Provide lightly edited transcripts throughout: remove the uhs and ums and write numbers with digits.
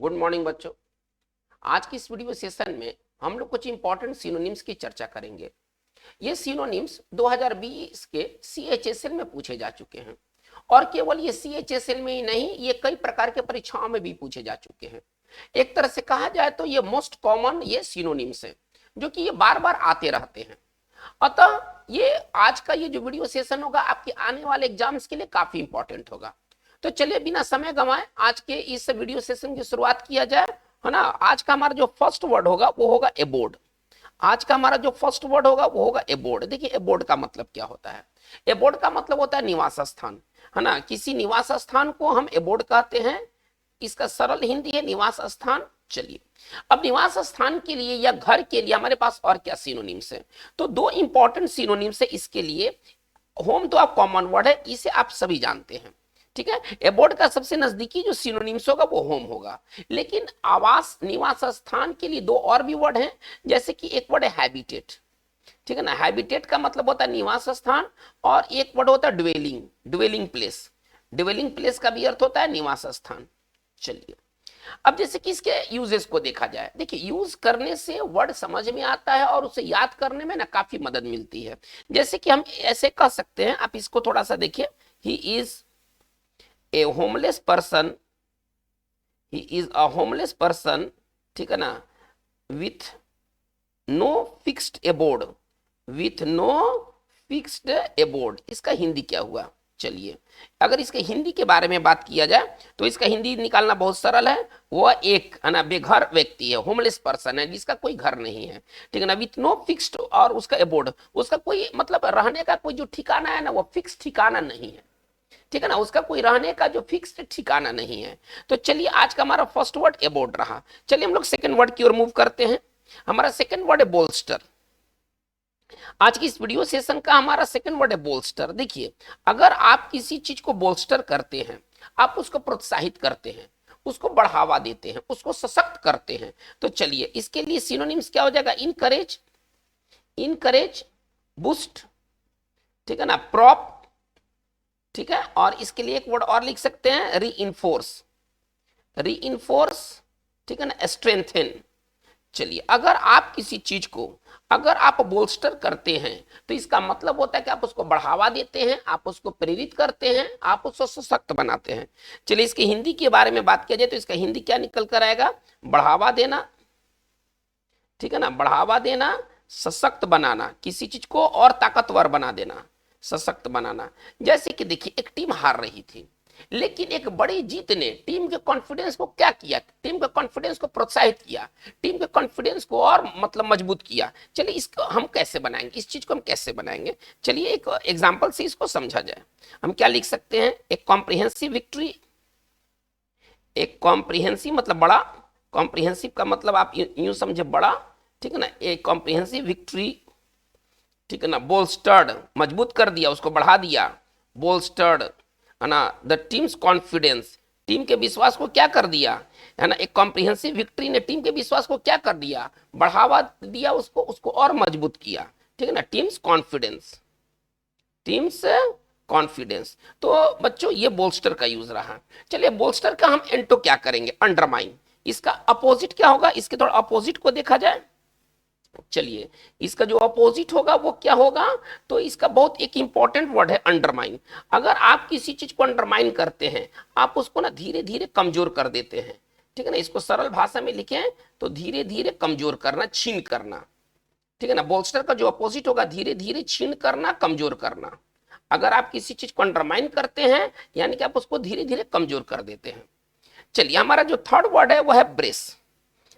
Good morning बच्चों। आज की इस वीडियो सेशन में हम लोग कुछ इंपॉर्टेंट सिनोनिम्स की चर्चा करेंगे। ये सिनोनिम्स 2020 के CHSL में पूछे जा चुके हैं और केवल ये CHSL में ही नहीं, ये कई प्रकार के परीक्षाओं में भी पूछे जा चुके हैं। एक तरह से कहा जाए तो ये मोस्ट कॉमन ये सिनोनिम्स हैं जो कि ये बार बार आते रहते हैं। अतः ये आज का ये जो वीडियो सेशन होगा आपके आने वाले एग्जाम्स के लिए काफी इंपॉर्टेंट होगा। तो चलिए बिना समय गंवाए आज के इस वीडियो सेशन की शुरुआत किया जाए, है ना। आज का हमारा जो फर्स्ट वर्ड होगा वो होगा एबोर्ड। आज का हमारा जो फर्स्ट वर्ड होगा वो होगा एबोर्ड। देखिए एबोर्ड का मतलब क्या होता है। एबोर्ड का मतलब होता है निवास स्थान, है ना। किसी निवास स्थान को हम एबोर्ड कहते हैं। इसका सरल हिंदी है निवास स्थान। चलिए अब निवास स्थान के लिए या घर के लिए हमारे पास और क्या सिनोनिम्स है। तो दो इंपॉर्टेंट सिनोनिम्स है इसके लिए। होम तो आप कॉमन वर्ड है, इसे आप सभी जानते हैं, ठीक है। एबोर्ड का सबसे नजदीकी जो सिनोनिम्स होगा वो होम होगा। लेकिन आवास निवास स्थान के लिए दो और भी वर्ड हैं, जैसे कि एक वर्ड है हैबिटेट, ठीक है ना। हैबिटेट का मतलब होता है निवास स्थान और एक वर्ड होता है dwelling, dwelling place. Dwelling place का भी अर्थ होता है निवास स्थान। चलिए अब जैसे कि इसके यूजेस को देखा जाए। देखिए यूज करने से वर्ड समझ में आता है और उसे याद करने में ना काफी मदद मिलती है। जैसे कि हम ऐसे कह सकते हैं, आप इसको थोड़ा सा देखिए। He is a homeless person, he is a homeless person, ठीक है ना, with no fixed abode, with no fixed abode. इसका हिंदी क्या हुआ। चलिए अगर इसके हिंदी के बारे में बात किया जाए तो इसका हिंदी निकालना बहुत सरल है। वह एक है ना बेघर व्यक्ति है, होमलेस पर्सन है जिसका कोई घर नहीं है, ठीक है ना। विथ नो फिक्स्ड और उसका एबोर्ड, उसका कोई मतलब रहने का कोई जो ठिकाना है ना वो फिक्स ठिकाना नहीं है, ठीक है ना। उसका कोई रहने का जो फिक्स ठिकाना नहीं है। तो चलिए आज का हमारा फर्स्ट वर्ड एबोर्ड रहा। चलिए हम लोग सेकंड वर्ड की ओर मूव करते हैं। हमारा सेकंड वर्ड है बोल्स्टर। आज की इस वीडियो सेशन का हमारा सेकंड वर्ड है बोल्स्टर। देखिए अगर आप किसी चीज को बोल्स्टर करते हैं, आप उसको प्रोत्साहित करते हैं, उसको बढ़ावा देते हैं, उसको सशक्त करते हैं, तो चलिए इसके लिए सिनोनिम्स क्या हो जाएगा। इनकरेज, इनकरेज, बूस्ट, ठीक है ना, प्रॉप, ठीक है। और इसके लिए एक वर्ड और लिख सकते हैं री इन्फोर्स, री इन्फोर्स, ठीक है ना, स्ट्रेंथन। चलिए अगर आप किसी चीज को अगर आप बोल्स्टर करते हैं तो इसका मतलब होता है कि आप उसको बढ़ावा देते हैं, आप उसको प्रेरित करते हैं, आप उसको सशक्त बनाते हैं। चलिए इसके हिंदी के बारे में बात किया जाए तो इसका हिंदी क्या निकल कर आएगा। बढ़ावा देना, ठीक है ना, बढ़ावा देना, सशक्त बनाना, किसी चीज को और ताकतवर बना देना, सशक्त बनाना। जैसे कि देखिए एक टीम हार रही थी, लेकिन एक बड़ी जीत ने टीम के कॉन्फिडेंस को क्या किया, टीम के कॉन्फिडेंस को प्रोत्साहित किया, टीम के कॉन्फिडेंस को और मतलब मजबूत किया। चलिए इसको हम कैसे बनाएंगे, इस चीज को हम कैसे बनाएंगे। चलिए एक एग्जांपल से इसको समझा जाए। हम क्या लिख सकते हैं, एक कॉम्प्रिहेंसिव विक्ट्री। एक कॉम्प्रिहेंसिव मतलब बड़ा, कॉम्प्रिहेंसिव का मतलब आप यूं समझे बड़ा, ठीक है ना। एक कॉम्प्रिहेंसिव विक्ट्री, ठीक है ना। बोल्स्टर्ड मजबूत कर दिया, उसको बढ़ा दिया, बोल्स्टर्ड, है ना। द टीम्स कॉन्फिडेंस, टीम के विश्वास को क्या कर दिया, है ना। एक कॉम्प्रिहेंसिव विक्ट्री ने टीम के विश्वास को क्या कर दिया, बढ़ावा दिया, उसको उसको और मजबूत किया, ठीक है ना। Teams confidence, teams confidence. तो बच्चों ये बोल्स्टर का यूज रहा। चलिए बोल्स्टर का हम एंटो क्या करेंगे, अंडरमाइन। इसका अपोजिट क्या होगा, इसके थोड़ा अपोजिट को देखा जाए। चलिए इसका जो अपोजिट होगा वो क्या होगा, तो इसका बहुत एक इंपॉर्टेंट वर्ड है अंडरमाइन। अगर आप किसी चीज को अंडरमाइन करते हैं, आप उसको ना धीरे धीरे कमजोर कर देते हैं, ठीक है ना। इसको सरल भाषा में लिखें तो धीरे धीरे कमजोर करना, छीन करना, ठीक है ना। बोल्स्टर का जो अपोजिट होगा धीरे धीरे छीन करना, कमजोर करना। अगर आप किसी चीज को अंडरमाइन करते हैं यानी कि आप उसको धीरे धीरे कमजोर कर देते हैं। चलिए हमारा जो थर्ड वर्ड है वो है ब्रेस।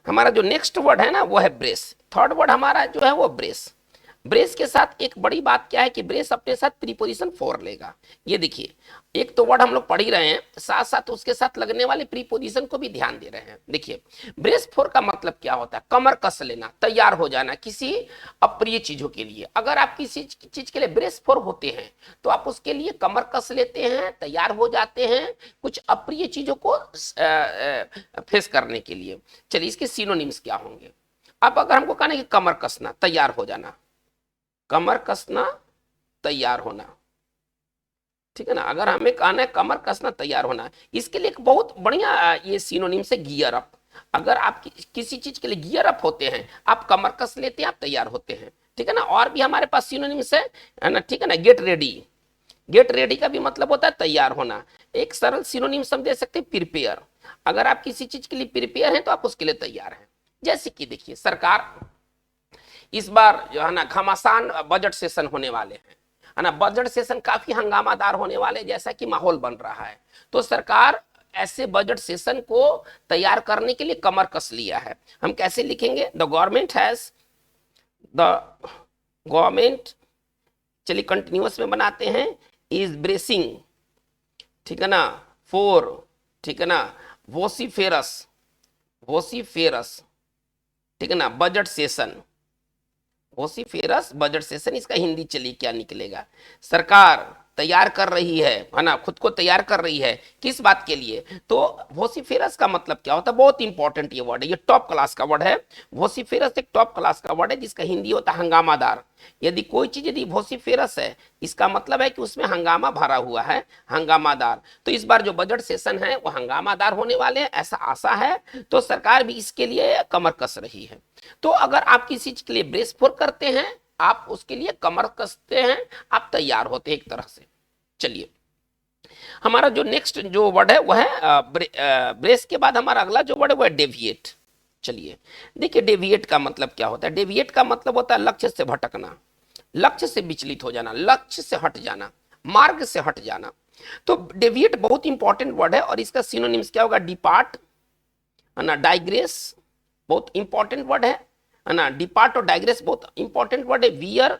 हमारा जो नेक्स्ट वर्ड है ना वो है ब्रेस। थर्ड वर्ड हमारा जो है वो ब्रेस। ब्रेस के साथ एक बड़ी बात क्या है कि ब्रेस अपने साथ प्रीपोजिशन फॉर लेगा। ये देखिए एक तो वर्ड हम लोग पढ़ ही रहे हैं, साथ साथ उसके साथ लगने वाले प्रीपोजिशन को भी ध्यान दे रहे हैं। देखिए ब्रेस फॉर का मतलब क्या होता है, कमर कस लेना, तैयार हो जाना किसी अप्रिय चीजों के लिए। अगर आप किसी चीज के लिए ब्रेस फॉर होते हैं तो आप उसके लिए कमर कस लेते हैं, तैयार हो जाते हैं कुछ अप्रिय चीजों को फेस करने के लिए। चलिए इसके सिनोनिम्स क्या होंगे। अब अगर हमको कहना है कि कमर कसना, तैयार हो जाना, कमर कसना, तैयार होना, ठीक है ना। अगर हमें कहना है कमर कसना, तैयार होना, इसके लिए एक बहुत बढ़िया ये सिनोनिम से गियर अप। अगर आप किसी चीज के लिए गियर अप होते हैं, आप कमर कस लेते हैं, आप तैयार होते हैं, ठीक है ना। और भी हमारे पास सिनोनिम्स है ना, ठीक है ना। गेट रेडी, गेट रेडी का भी मतलब होता है तैयार होना। एक सरल सिनोनिम्स हम दे सकते हैं प्रिपेयर। अगर आप किसी चीज के लिए प्रिपेयर हैं तो आप उसके लिए तैयार हैं। जैसे कि देखिए, सरकार इस बार जो है ना घमासान बजट सेशन होने वाले हैं, है ना। बजट सेशन काफी हंगामादार होने वाले जैसा कि माहौल बन रहा है। तो सरकार ऐसे बजट सेशन को तैयार करने के लिए कमर कस लिया है। हम कैसे लिखेंगे? द गवर्नमेंट, चलिए कंटिन्यूअस में बनाते हैं, इज ब्रेसिंग, ठीक है ना, फोर, ठीक है ना, वोसीफेरस, वोसीफेरस, ठीक है ना, बजट सेशन, वोसीफेरस बजट सेशन। इसका हिंदी चलिए क्या निकलेगा? सरकार तैयार कर रही है ना, खुद को तैयार कर रही है किस बात के लिए? तो वोसीफेरस का मतलब क्या होता है? बहुत इंपॉर्टेंट ये वर्ड है, ये टॉप क्लास का वर्ड है। वोसीफेरस एक टॉप क्लास का वर्ड है जिसका हिंदी होता है हंगामादार। यदि कोई चीज यदि वोसीफेरस है, इसका मतलब है कि उसमें हंगामा भरा हुआ है, हंगामादार। तो इस बार जो बजट सेशन है वो हंगामादार होने वाले हैं, ऐसा आशा है। तो सरकार भी इसके लिए कमर कस रही है। तो अगर आप किसी चीज के लिए ब्रेस फोर करते हैं, आप उसके लिए कमर कसते हैं, आप तैयार होते हैं एक तरह से। चलिए, हमारा जो नेक्स्ट जो वर्ड है वह है ब्रेस के बाद हमारा अगला जो वर्ड है वह है डेविएट। चलिए देखिए, डेविएट का मतलब क्या होता है? डेविएट का मतलब होता है लक्ष्य से भटकना, लक्ष्य से विचलित हो जाना, लक्ष्य से हट जाना, मार्ग से हट जाना। तो डेविएट बहुत इंपॉर्टेंट वर्ड है और इसका सिनोनिम्स क्या होगा? डिपार्ट, है ना, डाइग्रेस, बहुत इंपॉर्टेंट वर्ड है ना। डिपार्ट और डाइग्रेस बहुत इंपॉर्टेंट वर्ड है। वियर,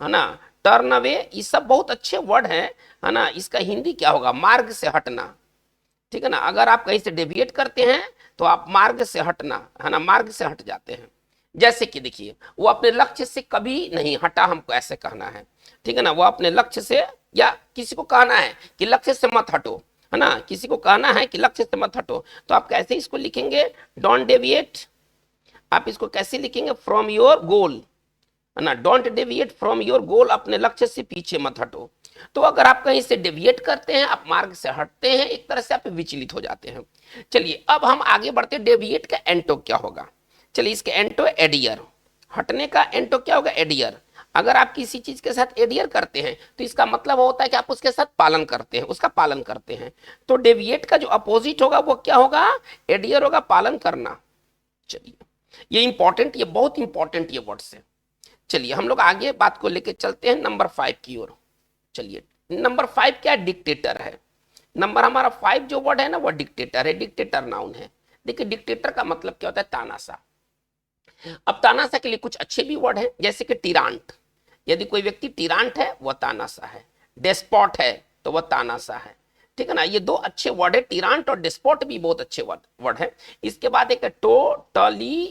है ना, टर्न अवे, ये सब बहुत अच्छे वर्ड है ना। इसका हिंदी क्या होगा? मार्ग से हटना, ठीक है ना। अगर आप कहीं से डेविएट करते हैं तो आप मार्ग से हटना, है ना, मार्ग से हट जाते हैं। जैसे कि देखिए, वो अपने लक्ष्य से कभी नहीं हटा, हमको ऐसे कहना है, ठीक है ना। वो अपने लक्ष्य से, या किसी को कहना है कि लक्ष्य से मत हटो, है ना, किसी को कहना है कि लक्ष्य से मत हटो, तो आप कैसे इसको लिखेंगे? Don't deviate. आप इसको कैसे लिखेंगे? फ्रॉम योर गोल, है ना, don't deviate from your goal, अपने लक्ष्य से पीछे मत हटो। तो अगर आप कहीं से डेविएट करते हैं, आप मार्ग से हटते हैं, एक तरह से आप विचलित हो जाते हैं। चलिए अब हम आगे बढ़ते हैं, डेविएट का एंटो क्या होगा? चलिए, इसके एंटो एडियर, हटने का एंटो क्या होगा? एडियर। अगर आप किसी चीज के साथ एडियर करते हैं तो इसका मतलब होता है कि आप उसके साथ पालन करते हैं, उसका पालन करते हैं। तो डेविएट का जो अपोजिट होगा वो क्या होगा? एडियर होगा, पालन करना। चलिए, ये इंपॉर्टेंट, ये बहुत इंपॉर्टेंट ये वर्ड्स है। चलिए हम लोग आगे बात को लेके चलते हैं नंबर 5 की ओर। चलिए, नंबर 5 क्या है? डिक्टेटर है। नंबर हमारा 5 जो वर्ड है ना वो डिक्टेटर है, डिक्टेटर नाउन है। देखिए, डिक्टेटर का मतलब क्या होता है? तानाशाह। अब तानाशाह के लिए कुछ अच्छे भी वर्ड हैं, जैसे कि टिरांट। यदि कोई व्यक्ति टिरांट है वह तानाशाह है। डेस्पॉट है तो वह तानाशाह है, ठीक है ना। ये दो अच्छे वर्ड है, टिरांट और डेस्पॉट भी बहुत अच्छे वर्ड है। इसके बाद एक टोटलिटैरियन।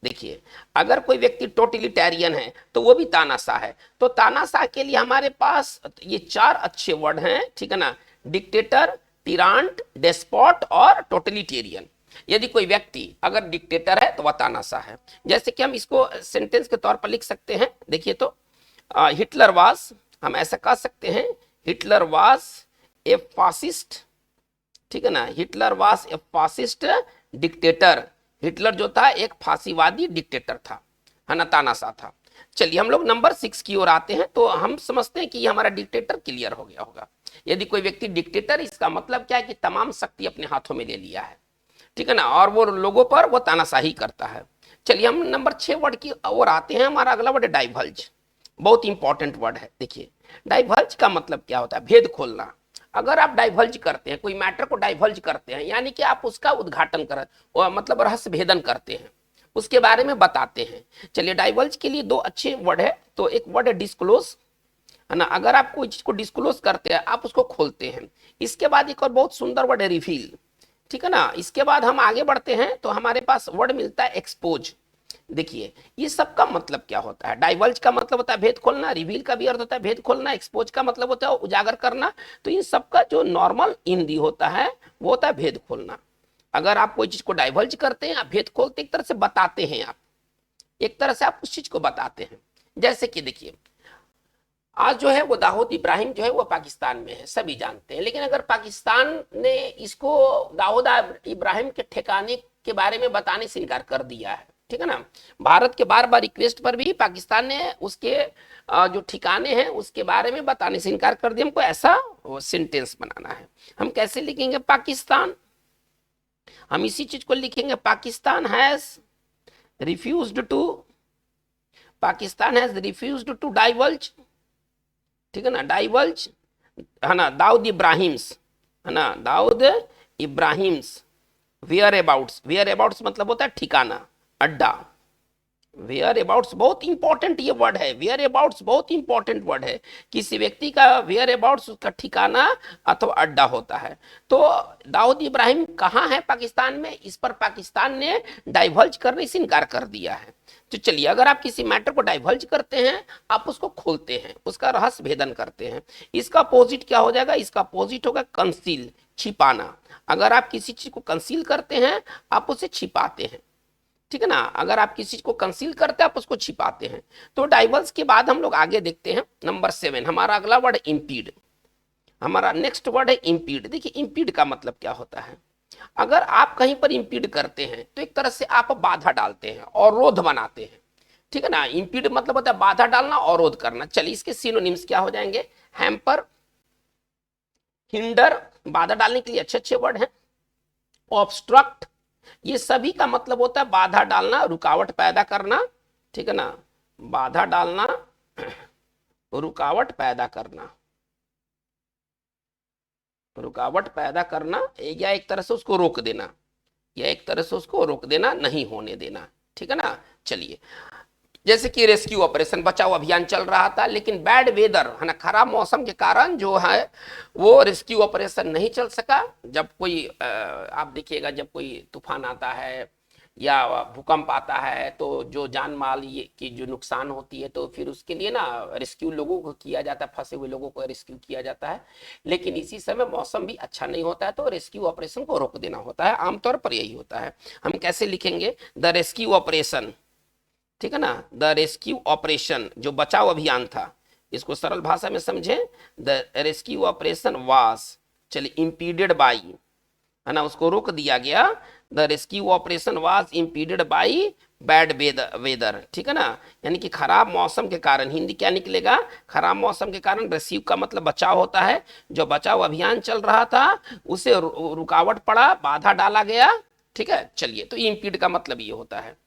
देखिए, अगर कोई व्यक्ति टोटलिटैरियन है तो वो भी तानाशाह है। तो तानाशाह के लिए हमारे पास ये 4 अच्छे वर्ड हैं, ठीक है ना। डिक्टेटर, टिरांट, डेस्पॉट और टोटलिटेरियन। यदि कोई व्यक्ति अगर डिक्टेटर है तो वह तानाशाह है। जैसे कि हम इसको सेंटेंस के तौर पर लिख सकते हैं, देखिए तो हिटलर वाज, हम ऐसा कह सकते हैं, हिटलर वाज ए फासिस्ट, ठीक है ना। Hitler was a fascist dictator. Hitler जो था एक फांसीवादी डिक्टेटर था, है ना, तानाशाह था। चलिए हम लोग नंबर 6 की ओर आते हैं। तो हम समझते हैं कि ये हमारा डिक्टेटर क्लियर हो गया होगा। यदि कोई व्यक्ति डिक्टेटर, इसका मतलब क्या है कि तमाम शक्ति अपने हाथों में ले लिया है, ठीक है ना, और वो लोगों पर वो तानाशाही करता है। चलिए हम नंबर 6 वर्ड की ओर आते हैं। हमारा अगला वर्ड है डाइवल्ज। बहुत इंपॉर्टेंट वर्ड है। देखिए, डाइवल्ज का मतलब क्या होता है? भेद खोलना। अगर आप डाइवल्ज करते हैं, कोई मैटर को डाइवल्ज करते हैं, यानी कि आप उसका उद्घाटन कर, मतलब रहस्य भेदन करते हैं, उसके बारे में बताते हैं। चलिए, डाइवल्ज के लिए 2 अच्छे वर्ड है। तो एक वर्ड है डिस्क्लोज, है ना। अगर आप कोई चीज को डिस्क्लोज करते हैं, आप उसको खोलते हैं। इसके बाद एक और बहुत सुंदर वर्ड है रिवील, ठीक है ना। इसके बाद हम आगे बढ़ते हैं तो हमारे पास वर्ड मिलता है एक्सपोज। देखिए, ये सब का मतलब क्या होता है? डाइवल्ज का मतलब होता है भेद खोलना, रिवील का भी अर्थ होता है भेद खोलना, एक्सपोज का मतलब होता है उजागर करना। तो इन सब का जो नॉर्मल हिंदी होता है वो होता है भेद खोलना। अगर आप कोई चीज को डाइवल्ज करते हैं, आप भेद खोलते, एक तरह से बताते हैं, आप एक तरह से आप उस चीज को बताते हैं। जैसे कि देखिए, आज जो है वो दाऊद इब्राहिम जो है वो पाकिस्तान में है, सभी जानते हैं। लेकिन अगर पाकिस्तान ने इसको दाऊद इब्राहिम के ठिकाने के बारे में बताने से इनकार कर दिया है, ठीक है ना, भारत के बार बार रिक्वेस्ट पर भी पाकिस्तान ने उसके जो ठिकाने हैं उसके बारे में बताने से इनकार कर दिया। हमको ऐसा सेंटेंस बनाना है। हम कैसे लिखेंगे पाकिस्तान? हम इसी चीज को लिखेंगे, Pakistan has refused to, Pakistan has refused to divulge, ठीक है ना, डाइवल्ज, है ना, दाऊद इब्राहिम्स, है ना, Dawood Ibrahim's whereabouts, whereabouts मतलब होता है ठिकाना, अड्डा। वेयर अबाउट्स बहुत इंपॉर्टेंट ये वर्ड है, वेयर अबाउट्स बहुत इंपॉर्टेंट वर्ड है। किसी व्यक्ति का वेयर अबाउट्स उसका ठिकाना अथवा अड्डा होता है। तो दाऊद इब्राहिम कहाँ है पाकिस्तान में, इस पर पाकिस्तान ने डाइवर्ज करने से इनकार कर दिया है। तो चलिए, अगर आप किसी मैटर को डाइवर्ज करते हैं, आप उसको खोलते हैं, उसका रहस्य भेदन करते हैं, इसका अपोजिट क्या हो जाएगा? इसका अपोजिट होगा कंसील, छिपाना। अगर आप किसी चीज को कंसील करते हैं, आप उसे छिपाते हैं, ठीक है ना। अगर आप किसी को कंसील करते हैं, आप उसको छिपाते हैं। तो डाइवर्स के बाद हम लोग आगे देखते हैं नंबर 7, हमारा अगला वर्ड इंपीड। हमारा नेक्स्ट वर्ड है इंपीड। देखिए इंपीड का मतलब क्या होता है? अगर आप कहीं पर इंपीड करते हैं तो एक तरह से आप बाधा डालते हैं, अवरोध बनाते हैं, ठीक है ना। इंपीड मतलब होता है बाधा डालना, अवरोध करना। चलिए इसके सिनोनिम्स क्या हो जाएंगे? हैम्पर, हिंडर, बाधा डालने के लिए अच्छे अच्छे वर्ड हैं। ऑब्स्ट्रक्ट, ये सभी का मतलब होता है बाधा डालना, रुकावट पैदा करना, ठीक है ना, बाधा डालना, रुकावट पैदा करना, रुकावट पैदा करना, या एक तरह से उसको रोक देना, या एक तरह से उसको रोक देना, नहीं होने देना, ठीक है ना। चलिए, जैसे कि रेस्क्यू ऑपरेशन, बचाव अभियान चल रहा था, लेकिन बैड वेदर, है ना, खराब मौसम के कारण जो है वो रेस्क्यू ऑपरेशन नहीं चल सका। जब कोई आप देखिएगा, जब कोई तूफान आता है या भूकंप आता है तो जो जान माल की जो नुकसान होती है, तो फिर उसके लिए ना रेस्क्यू लोगों को किया जाता है, फंसे हुए लोगों को रेस्क्यू किया जाता है। लेकिन इसी समय मौसम भी अच्छा नहीं होता है, तो रेस्क्यू ऑपरेशन को रोक देना होता है। आमतौर पर यही होता है। हम कैसे लिखेंगे? द रेस्क्यू ऑपरेशन, ठीक है ना, द रेस्क्यू ऑपरेशन, जो बचाव अभियान था, इसको सरल भाषा में समझें। द रेस्क्यू ऑपरेशन वाज, चलिए, इम्पीडेड बाई, है ना, उसको रोक दिया गया। The rescue operation was impeded by bad weather, ठीक है ना, यानी कि खराब मौसम के कारण। हिंदी क्या निकलेगा? खराब मौसम के कारण। रेस्क्यू का मतलब बचाव होता है। जो बचाव अभियान चल रहा था उसे रुकावट पड़ा, बाधा डाला गया, ठीक है। चलिए, तो इम्पीड का मतलब ये होता है।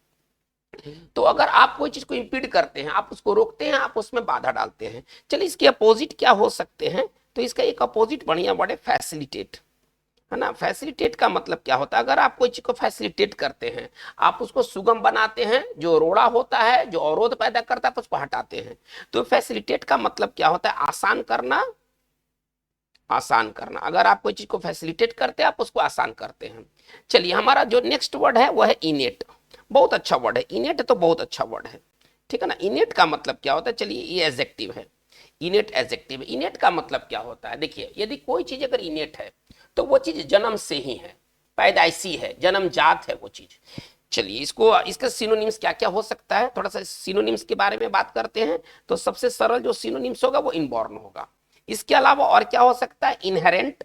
तो अगर आप कोई चीज को इंपीड करते हैं, आप उसको रोकते हैं, आप उसमें बाधा डालते हैं। चलिए, इसके अपोजिट क्या हो सकते हैं? तो इसका एक अपोजिट बढ़िया वर्ड है फैसिलिटेट, है ना। फैसिलिटेट का मतलब क्या होता है? अगर आप कोई चीज को फैसिलिटेट करते हैं, आप उसको सुगम बनाते हैं, जो रोड़ा होता है, जो अवरोध पैदा करता है, आप उसको हटाते हैं। तो फैसिलिटेट का मतलब क्या होता है? आसान करना, आसान करना। अगर आप कोई चीज को फैसिलिटेट करते हैं, आप उसको आसान करते हैं। चलिए, हमारा जो नेक्स्ट वर्ड है वो है इनेट। बहुत अच्छा वर्ड है इनेट, तो बहुत अच्छा वर्ड है, ठीक है ना। इनेट का मतलब क्या होता है? चलिए, ये एडजेक्टिव है, इनेट एडजेक्टिव है। इनेट का मतलब क्या होता है? देखिए, यदि कोई चीज अगर इनेट है तो वो चीज जन्म से ही है, पैदाइशी है, जन्मजात है वो चीज। चलिए, इसका सिनोनिम्स क्या क्या हो सकता है, थोड़ा सा सिनोनिम्स के बारे में बात करते हैं। तो सबसे सरल जो सिनोनिम्स होगा वो इनबॉर्न होगा। इसके अलावा और क्या हो सकता है? इनहेरेंट।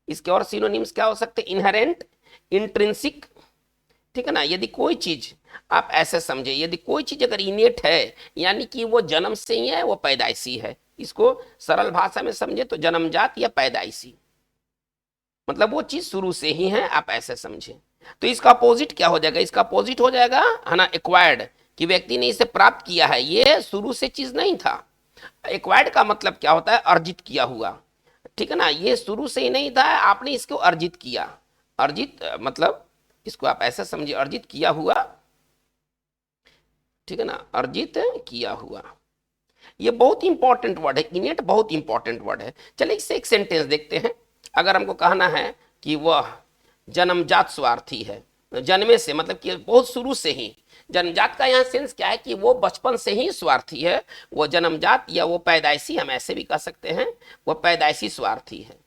इसके और सिनोनिम्स क्या हो सकते हैं? इनहेरेंट, इंट्रिंसिक, ठीक है ना। यदि कोई चीज, आप ऐसे समझे, यदि कोई चीज अगर इनेट है, यानी कि वो जन्म से ही है, वो पैदाइशी है। इसको सरल भाषा में समझे तो जन्मजात या पैदाइशी, मतलब वो चीज शुरू से ही है, आप ऐसे समझे। तो इसका अपोजिट क्या हो जाएगा? इसका अपोजिट हो जाएगा, है ना, एक्वायर्ड, कि व्यक्ति ने इसे प्राप्त किया है, ये शुरू से चीज नहीं था। एक्वायर्ड का मतलब क्या होता है? अर्जित किया हुआ, ठीक है ना। ये शुरू से ही नहीं था, आपने इसको अर्जित किया। अर्जित मतलब इसको आप ऐसा समझिए, अर्जित किया हुआ, ठीक है ना, अर्जित किया हुआ। ये बहुत इंपॉर्टेंट वर्ड है, इनेट बहुत इंपॉर्टेंट वर्ड है। चलिए, इससे एक सेंटेंस देखते हैं। अगर हमको कहना है कि वह जन्मजात स्वार्थी है, जन्मे से मतलब कि बहुत शुरू से ही, जन्मजात का यहाँ सेंस क्या है? कि वो बचपन से ही स्वार्थी है, वो जन्मजात या वो पैदाइशी, हम ऐसे भी कह सकते हैं, वो पैदाइशी स्वार्थी है।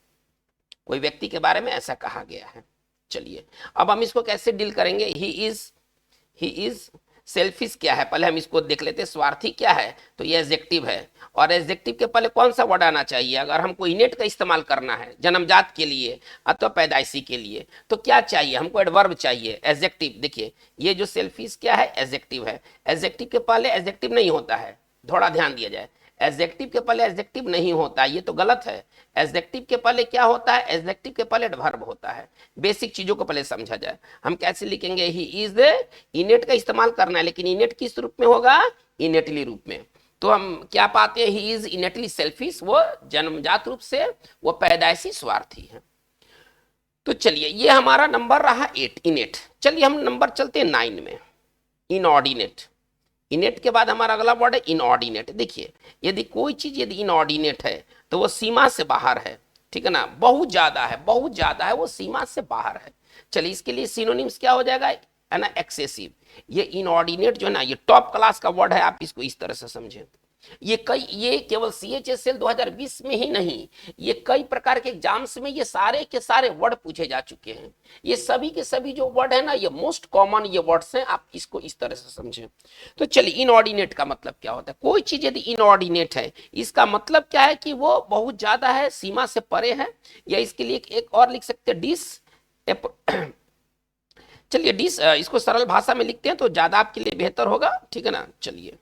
कोई व्यक्ति के बारे में ऐसा कहा गया है। चलिए, अब हम इसको कैसे डील करेंगे? ही इज सेल्फिश क्या है, पहले हम इसको देख लेते हैं। स्वार्थी क्या है, तो ये एडजेक्टिव है, और एडजेक्टिव के पहले कौन सा वर्ड आना चाहिए? अगर हमको इनेट का इस्तेमाल करना है जन्मजात के लिए अथवा पैदाइशी के लिए, तो क्या चाहिए हमको? एडवर्ब चाहिए, एडजेक्टिव। देखिए ये जो सेल्फिश क्या है, एडजेक्टिव है। एडजेक्टिव के पहले एडजेक्टिव नहीं होता है, थोड़ा ध्यान दिया जाए। एडजेक्टिव के पहले एडजेक्टिव नहीं होता, ये तो गलत है। एडजेक्टिव के पहले क्या होता है? एडजेक्टिव के पहले एडवर्ब होता है। बेसिक चीजों को पहले समझा जाए। हम कैसे लिखेंगे? ही इज, इनेट का इस्तेमाल करना है, लेकिन इनेट किस रूप में होगा? इनेटली रूप में। तो हम क्या पाते हैं? ही इज इनेटली सेल्फिश, वो जन्मजात रूप से वो पैदाइशी स्वार्थी है। तो चलिए ये हमारा नंबर रहा 8, इनेट। चलिए हम नंबर चलते हैं 9 में, इनऑर्डिनेट। इनेट के बाद हमारा अगला वर्ड है इनऑर्डिनेट। देखिए यदि कोई चीज यदि इनऑर्डिनेट है तो वो सीमा से बाहर है, ठीक है ना, बहुत ज्यादा है, बहुत ज्यादा है, वो सीमा से बाहर है। चलिए इसके लिए सिनोनिम्स क्या हो जाएगा? है ना, एक्सेसिव। ये इनऑर्डिनेट जो है ना, ये टॉप क्लास का वर्ड है, आप इसको इस तरह से समझें। ये केवल CHSL 2020 में ही नहीं, ये कई प्रकार के एग्जाम्स में ये सारे के सारे वर्ड पूछे जा चुके हैं। ये सभी के सभी जो वर्ड है ना, ये मोस्ट कॉमन ये वर्ड्स हैं, आप इसको इस तरह से समझें। तो चलिए इनऑर्डिनेट का मतलब क्या होता है? कोई चीज यदि इनऑर्डिनेट है, इसका मतलब क्या है? कि वो बहुत ज्यादा है, सीमा से परे है। या इसके लिए एक और लिख सकते हैं, डिस। चलिए डिस, इसको सरल भाषा में लिखते हैं तो ज्यादा आपके लिए बेहतर होगा, ठीक है ना। चलिए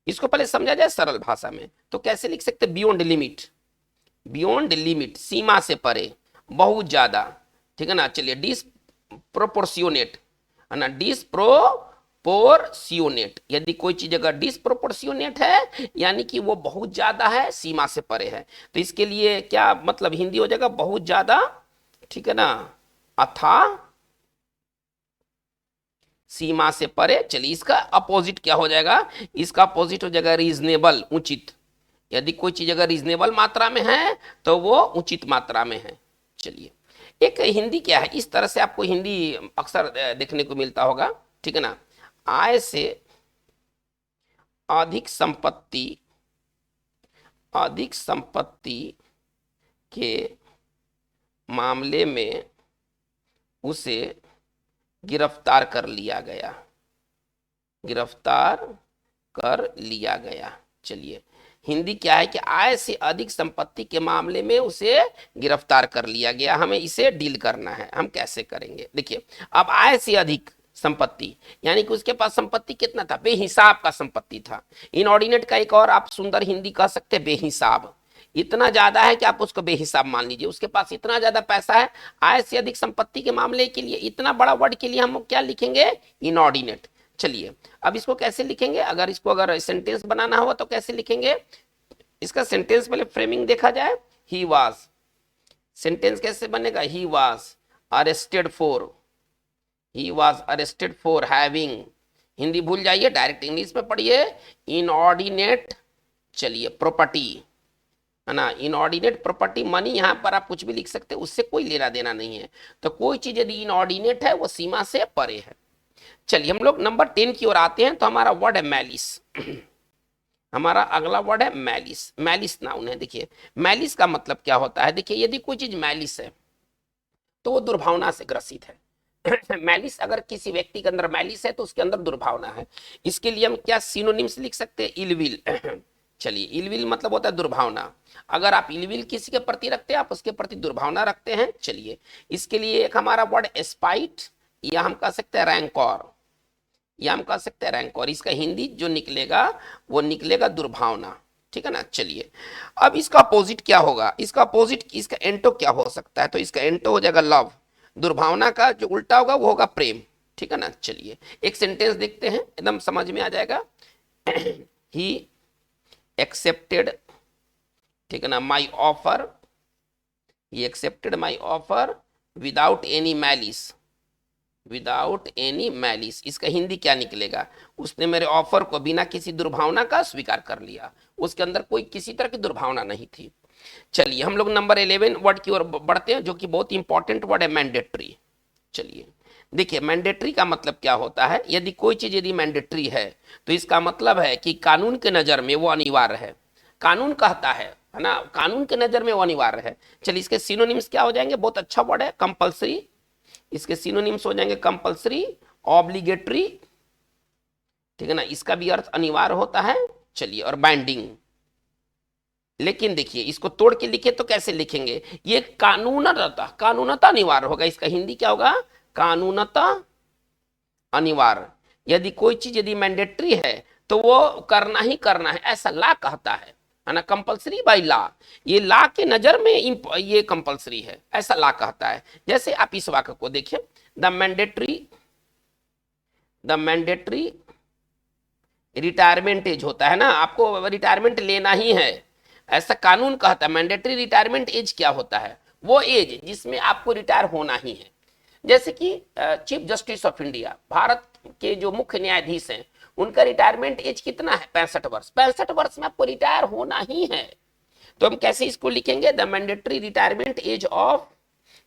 इसको पहले समझा जाए सरल भाषा में, तो कैसे लिख सकते? बियॉन्ड लिमिट, बियॉन्ड लिमिट, सीमा से परे, बहुत ज्यादा, ठीक है ना। चलिए डिसप्रोपोर्शियोनेट, है ना, डिसप्रोपोर्शियोनेट। यदि कोई चीज अगर डिसप्रोपोर्शियोनेट है यानी कि वो बहुत ज्यादा है, सीमा से परे है, तो इसके लिए क्या मतलब हिंदी हो जाएगा? बहुत ज्यादा, ठीक है ना, अथा सीमा से परे। चलिए इसका अपोजिट क्या हो जाएगा? इसका अपोजिट हो जाएगा रीजनेबल, उचित। यदि कोई चीज अगर रीजनेबल मात्रा में है तो वो उचित मात्रा में है। चलिए एक हिंदी क्या है, इस तरह से आपको हिंदी अक्सर देखने को मिलता होगा, ठीक है ना। आय से अधिक संपत्ति, अधिक संपत्ति के मामले में उसे गिरफ्तार कर लिया गया, गिरफ्तार कर लिया गया। चलिए हिंदी क्या है? कि आय से अधिक संपत्ति के मामले में उसे गिरफ्तार कर लिया गया, हमें इसे डील करना है। हम कैसे करेंगे? देखिए अब आय से अधिक संपत्ति यानी कि उसके पास संपत्ति कितना था? बेहिसाब का संपत्ति था। इनऑर्डिनेट का एक और आप सुंदर हिंदी कह सकते हैं, बेहिसाब। इतना ज्यादा है कि आप उसको बेहिसाब मान लीजिए, उसके पास इतना ज्यादा पैसा है। आय से अधिक संपत्ति के मामले के लिए इतना बड़ा वर्ड के लिए हम क्या लिखेंगे? इनऑर्डिनेट। चलिए अब इसको कैसे लिखेंगे? अगर इसको अगर सेंटेंस बनाना हो तो कैसे लिखेंगे? इसका सेंटेंस पहले फ्रेमिंग देखा जाए। ही वाज, सेंटेंस कैसे बनेगा? He was arrested for, he was arrested for having, Hindi भूल जाइए, डायरेक्ट इंग्लिश में पढ़िए, इनऑर्डिनेट, चलिए प्रॉपर्टी, है ना, इनऑर्डिनेट प्रॉपर्टी मनी। यहां पर आप कुछ भी लिख सकते हैं, उससे कोई लेना देना नहीं है। तो कोई चीज यदि इनऑर्डिनेट है वो सीमा से परे है। चलिए हम लोग नंबर 10 की ओर आते हैं, तो हमारा वर्ड है मैलिस। हमारा अगला वर्ड है मैलिस। मैलिस नाउन है। देखिए मैलिस का मतलब क्या होता है? देखिए यदि कोई चीज मैलिस है तो वो दुर्भावना से ग्रसित है। मैलिस, अगर किसी व्यक्ति के अंदर मैलिस है तो उसके अंदर दुर्भावना है। इसके लिए हम क्या सिनोनिम्स लिख सकते हैं? इलविल। चलिए इलविल मतलब होता है दुर्भावना। अगर आप इलविल किसी के प्रति रखते हैं, आप उसके प्रति दुर्भावना रखते हैं। चलिए इसके लिए एक हमारा वर्ड स्पाइट, या हम कह सकते हैं रैंकॉर, या हम कह सकते हैं रैंकॉर। इसका हिंदी जो निकलेगा वो निकलेगा दुर्भावना, ठीक है ना। चलिए अब इसका अपोजिट क्या होगा? इसका अपोजिट, इसका एंटो क्या हो सकता है? तो इसका एंटो हो जाएगा लव। दुर्भावना का जो उल्टा होगा वो होगा प्रेम, ठीक है ना। चलिए एक सेंटेंस देखते हैं, एकदम समझ में आ जाएगा। ही एक्सेप्टेड, ठीक है ना, my offer, he accepted my offer without any malice, without any malice. इसका हिंदी क्या निकलेगा? उसने मेरे ऑफर को बिना किसी दुर्भावना का स्वीकार कर लिया, उसके अंदर कोई किसी तरह की दुर्भावना नहीं थी। चलिए हम लोग नंबर 11 वर्ड की ओर बढ़ते हैं, जो कि बहुत इंपॉर्टेंट वर्ड है, मैंडेटरी। चलिए देखिए मैंडेटरी का मतलब क्या होता है? यदि कोई चीज यदि मैंडेटरी है तो इसका मतलब है कि कानून के नजर में वो अनिवार्य है। कानून कहता है ना, कानून के नजर में वो अनिवार्य है। चलिए इसके सिनोनिम्स क्या हो जाएंगे? बहुत अच्छा वर्ड है, कंपल्सरी। इसके सिनोनिम्स हो जाएंगे कंपल्सरी, ऑब्लिगेटरी, ठीक है ना, इसका भी अर्थ अनिवार्य होता है। चलिए, और बाइंडिंग, लेकिन देखिए इसको तोड़ के लिखे तो कैसे लिखेंगे, ये कानूनतः, कानूनतः अनिवार्य होगा, इसका हिंदी क्या होगा, कानूनतः अनिवार्य। यदि कोई चीज यदि मैंडेटरी है तो वो करना ही करना है, ऐसा ला कहता है ना, कंपलसरी बाय ला। ये ला के नजर में ये कंपलसरी है, ऐसा ला कहता है। जैसे आप इस वाक्य को देखिए, द मैंडेटरी रिटायरमेंट एज होता है ना, आपको रिटायरमेंट लेना ही है, ऐसा कानून कहता है। मैंडेटरी रिटायरमेंट एज क्या होता है, वो एज जिसमें आपको रिटायर होना ही है। जैसे कि chief justice of India, Bharat के जो मुख्य न्यायाधीश हैं, उनका रिटायरमेंट एज कितना है, 65 वर्ष। 65 वर्ष में आपको रिटायर होना ही है। तो हम कैसे इसको लिखेंगे, the mandatory retirement age of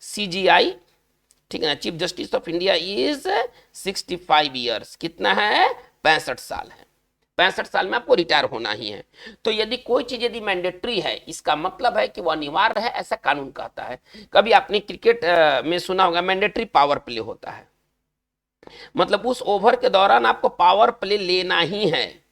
CGI, ठीक है ना, chief justice of India is 65 years. कितना है, 65 साल है। 65 साल में आपको रिटायर होना ही है। तो यदि कोई चीज यदि मैंडेटरी है, इसका मतलब है कि वो अनिवार्य है, ऐसा कानून कहता है। कभी आपने क्रिकेट में सुना होगा, मैंडेटरी पावर प्ले होता है, मतलब उस ओवर के दौरान आपको पावर प्ले लेना ही है।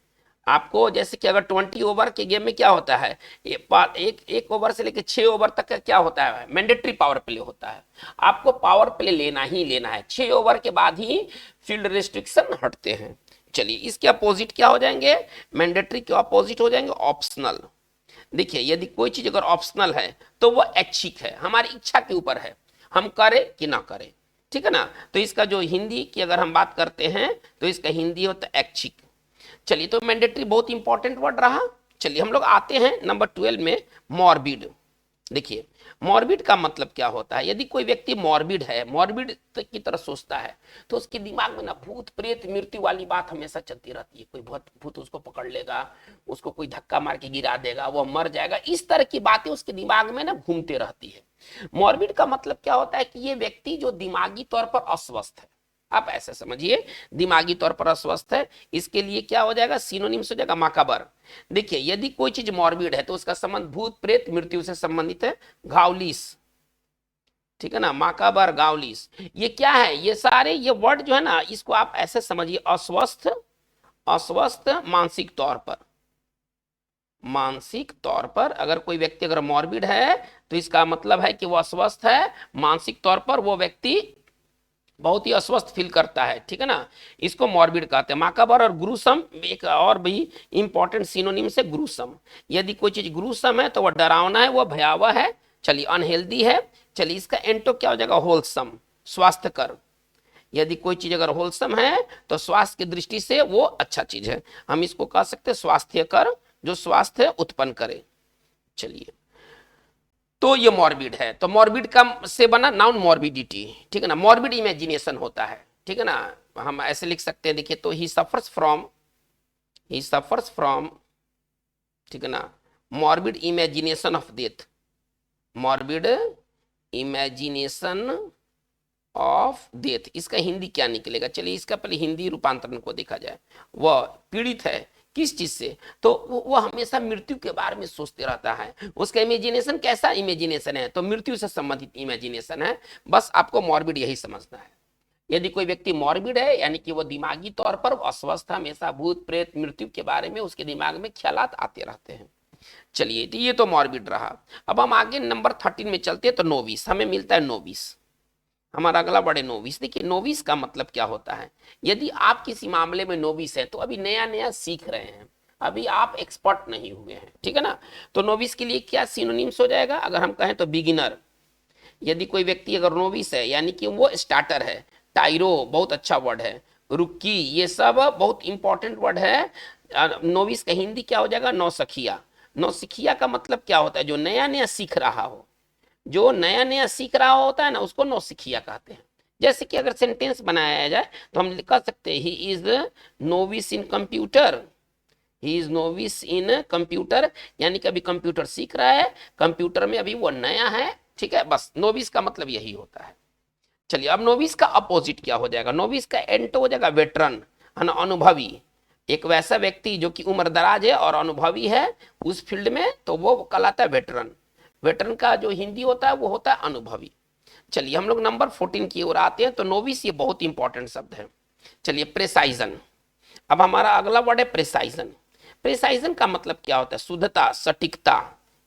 आपको जैसे कि अगर 20 ओवर के गेम में क्या होता है, एक ओवर से लेकर 6 ओवर तक का क्या होता है, मैंडेटरी पावर प्ले होता है। आपको पावर प्ले लेना ही लेना है, 6 ओवर के बाद ही फील्ड रेस्ट्रिक्शन हटते हैं। चलिए, इसके अपोजिट क्या हो जाएंगे, मैंडेटरी के अपोजिट हो जाएंगे ऑप्शनल। देखिए, यदि कोई चीज अगर ऑप्शनल है तो वो ऐच्छिक है, हमारी इच्छा के ऊपर है, हम करें कि ना करें, ठीक है ना। तो इसका जो हिंदी की अगर हम बात करते हैं तो इसका हिंदी होता है ऐच्छिक। चलिए, तो मैंडेटरी बहुत इंपॉर्टेंट वर्ड रहा। चलिए, हम लोग आते हैं नंबर 12 में, मॉर्बिड। देखिए, मॉर्बिड का मतलब क्या होता है, यदि कोई व्यक्ति मॉर्बिड है, मॉर्बिड की तरह सोचता है, तो उसके दिमाग में ना भूत प्रेत मृत्यु वाली बात हमेशा चलती रहती है। कोई भूत उसको पकड़ लेगा, उसको कोई धक्का मार के गिरा देगा, वो मर जाएगा, इस तरह की बातें उसके दिमाग में ना घूमते रहती है। मॉर्बिड का मतलब क्या होता है कि ये व्यक्ति जो दिमागी तौर पर अस्वस्थ है, आप ऐसे समझिए, दिमागी तौर पर अस्वस्थ है। इसके लिए क्या हो जाएगा, सिनोनिम्स हो जाएगा माकाबर। देखिए, यदि कोई चीज मॉर्बिड है तो उसका संबंध भूत प्रेत मृत्यु से संबंधित है। घावलिस, ठीक है ना, माकाबर, गावलिस, ये क्या है, ये सारे ये वर्ड जो है ना, इसको आप ऐसे समझिए, अस्वस्थ, अस्वस्थ मानसिक तौर पर, मानसिक तौर पर अगर कोई व्यक्ति अगर मॉर्बिड है तो इसका मतलब है कि वो अस्वस्थ है मानसिक तौर पर, वो व्यक्ति बहुत ही अस्वस्थ फील करता है, ठीक है ना, इसको मॉर्बिड कहते हैं। माकाबर और ग्रूसम एक और भी इंपॉर्टेंट सिनोनिम से, ग्रूसम, यदि कोई चीज ग्रूसम है तो वह डरावना है, वह भयावह है। चलिए, अनहेल्दी है। चलिए, इसका एंटो क्या हो जाएगा, होलसम, स्वास्थ्यकर। यदि कोई चीज अगर होलसम है तो स्वास्थ्य की दृष्टि से वो अच्छा चीज है, हम इसको कह सकते हैं स्वास्थ्यकर, जो स्वास्थ्य उत्पन्न करे। चलिए, तो ये मॉर्बिड है, तो मॉर्बिड का से बना नाउन मॉर्बिडिटी, ठीक है ना, मॉर्बिड इमेजिनेशन होता है, ठीक है ना, हम ऐसे लिख सकते हैं। देखिए, तो ही सफर्स फ्रॉम, ठीक है ना, morbid imagination of death, morbid imagination of death, इसका हिंदी क्या निकलेगा। चलिए, इसका पहले हिंदी रूपांतरण को देखा जाए। वह पीड़ित है किस चीज से, तो वो हमेशा मृत्यु के बारे में सोचते रहता है। उसका इमेजिनेशन कैसा इमेजिनेशन है, तो मृत्यु से संबंधित इमेजिनेशन है। बस आपको मॉर्बिड यही समझना है। यदि कोई व्यक्ति मॉर्बिड है, यानी कि वो दिमागी तौर पर अस्वस्थ, हमेशा भूत प्रेत मृत्यु के बारे में उसके दिमाग में ख्यालात आते रहते हैं। चलिए, तो ये तो मॉर्बिड रहा। अब हम आगे नंबर 13 में चलते हैं, तो नोविस, हमें मिलता है नोविस, हमारा अगला वर्ड है नोविस। देखिए, नोविस का मतलब क्या होता है, यदि आप किसी मामले में नोविस है तो अभी नया नया सीख रहे हैं, अभी आप एक्सपर्ट नहीं हुए हैं, ठीक है ना। तो नोविस के लिए क्या सिनोनिम्स हो जाएगा, अगर हम कहें तो बिगिनर। यदि कोई व्यक्ति अगर नोविस है यानी कि वो स्टार्टर है। टाइरो बहुत अच्छा वर्ड है। रुकी, ये सब बहुत इंपॉर्टेंट वर्ड है। नोविस का हिंदी क्या हो जाएगा, नौसिखिया। नौसिखिया का मतलब क्या होता है, जो नया नया सीख रहा हो, जो नया नया सीख रहा होता है ना, उसको नौसिखिया कहते हैं। जैसे कि अगर सेंटेंस बनाया जाए तो हम कह सकते हैं, he is novice in computer, he is novice in computer, यानी कि अभी कंप्यूटर सीख रहा है, कंप्यूटर में अभी वो नया है, ठीक है। बस नोविस का मतलब यही होता है। चलिए, अब नोविस का अपोजिट क्या हो जाएगा, नोविस का एंटो हो जाएगा वेटरन, अनुभवी। एक वैसा व्यक्ति जो कि उम्र दराज है और अनुभवी है उस फील्ड में, तो वो कहलाता है वेटरन। वेटरन का जो हिंदी होता है वो होता है अनुभवी। चलिए, हम लोग नंबर 14 की ओर आते हैं, तो नोविस ये बहुत इंपॉर्टेंट शब्द है। चलिए, प्रेसाइजन, अब हमारा अगला वर्ड है प्रिसाइजन। प्रिसाइजन का मतलब क्या होता है? शुद्धता, सटीकता,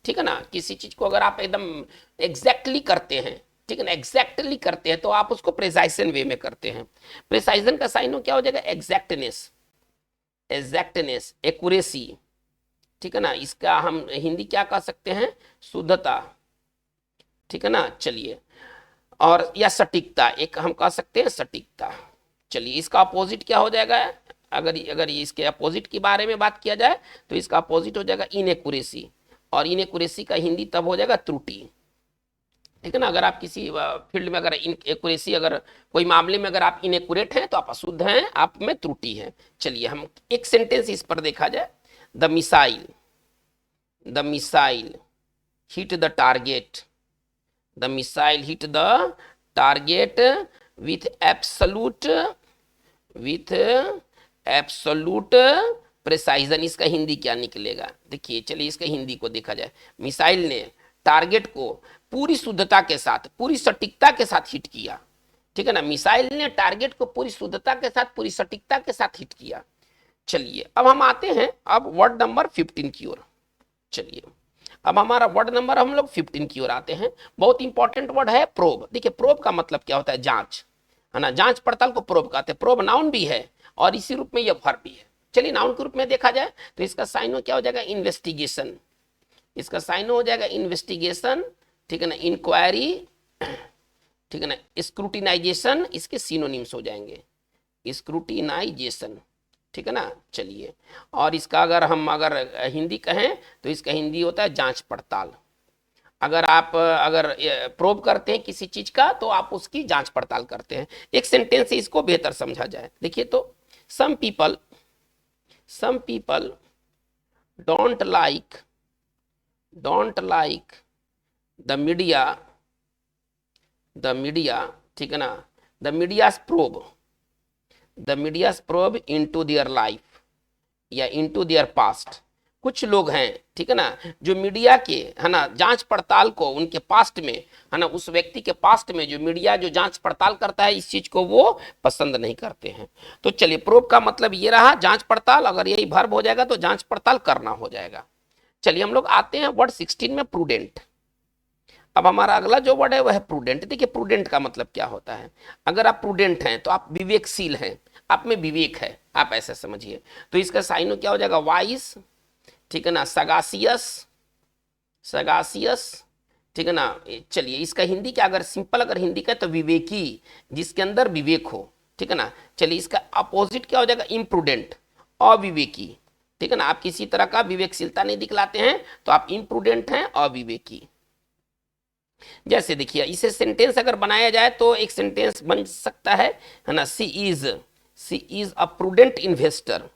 ठीक है ना। किसी चीज को अगर आप एकदम एग्जैक्टली करते हैं, ठीक है ना, एग्जैक्टली करते हैं तो आप उसको प्रिसाइजन वे में करते हैं। प्रिसाइजन का साइन क्या हो जाएगा? एग्जैक्टनेस, एग्जैक्टनेस, एक्यूरेसी, ठीक है ना। इसका हम हिंदी क्या कह सकते हैं? शुद्धता, ठीक है ना। चलिए, और या सटीकता, एक हम कह सकते हैं सटीकता। चलिए, इसका अपोजिट क्या हो जाएगा? अगर अगर इसके अपोजिट के बारे में बात किया जाए तो इसका अपोजिट हो जाएगा इनएक्यूरेसी, और इनएक्यूरेसी का हिंदी तब हो जाएगा त्रुटि, ठीक है ना। अगर आप किसी फील्ड में अगर इनएक्यूरेसी, अगर कोई मामले में अगर आप इनएक्यूरेट हैं तो आप अशुद्ध हैं, आप में त्रुटि है। चलिए, हम एक सेंटेंस इस पर देखा जाए। The missile, the missile hit the target, the missile hit the target with absolute precision। इसका हिंदी क्या निकलेगा? देखिए, चलिए इसका हिंदी को देखा जाए। मिसाइल ने टारगेट को पूरी शुद्धता के साथ, पूरी सटीकता के साथ हिट किया, ठीक है ना। मिसाइल ने टारगेट को पूरी शुद्धता के साथ, पूरी सटीकता के साथ हिट किया। चलिए, अब हम आते हैं अब वर्ड नंबर 15 की ओर। चलिए, अब हमारा वर्ड नंबर हम लोग 15 की ओर आते हैं। बहुत इंपॉर्टेंट वर्ड है प्रोब। देखिए, प्रोब का मतलब क्या होता है? जांच, है ना। जांच पड़ताल को प्रोब कहते हैं। प्रोब नाउन भी है और इसी रूप में यह वर्ब भी है। चलिए, नाउन के रूप में देखा जाए तो इसका साइन क्या हो जाएगा? इन्वेस्टिगेशन। इसका साइन हो जाएगा इन्वेस्टिगेशन, ठीक है ना। इंक्वायरी, ठीक है ना। स्क्रूटिनाइजेशन, इसके सिनोनिम्स हो जाएंगे। स्क्रूटिनाइजेशन, ठीक है ना। चलिए, और इसका अगर हिंदी कहें तो इसका हिंदी होता है जांच पड़ताल। अगर आप प्रोब करते हैं किसी चीज का तो आप उसकी जांच पड़ताल करते हैं। एक सेंटेंस से इसको बेहतर समझा जाए। देखिए, तो some people don't like the media, ठीक है ना। The media's probe into their life या इनटू देयर पास्ट। कुछ लोग हैं, ठीक है ना, जो मीडिया के, है ना, जांच पड़ताल को उनके पास्ट में, है ना, उस व्यक्ति के पास्ट में जो मीडिया जो जांच पड़ताल करता है, इस चीज को वो पसंद नहीं करते हैं। तो चलिए, प्रोब का मतलब ये रहा जांच पड़ताल। अगर यही वर्ब हो जाएगा तो जांच पड़ताल करना हो जाएगा। चलिए, हम लोग आते हैं वर्ड 16 में, प्रूडेंट। अब हमारा अगला जो वर्ड है वह है प्रूडेंट। देखिए, प्रूडेंट का मतलब क्या होता है? अगर आप प्रूडेंट हैं तो आप विवेकशील हैं, आप में विवेक है, आप ऐसा समझिए। तो इसका साइन क्या हो जाएगा? वाइस, ठीक है ना। सगासियस, ठीक है ना। चलिए, इसका हिंदी क्या, अगर सिंपल अगर हिंदी का तो विवेकी, जिसके अंदर विवेक हो, ठीक है ना। चलिए, इसका अपोजिट क्या हो जाएगा? इम्प्रूडेंट, अविवेकी, ठीक है ना। आप किसी तरह का विवेकशीलता नहीं दिखलाते हैं तो आप इम्प्रूडेंट हैं, अविवेकी। जैसे देखिए, इसे सेंटेंस अगर बनाया जाए तो एक सेंटेंस बन सकता है ना। She is a prudent investor,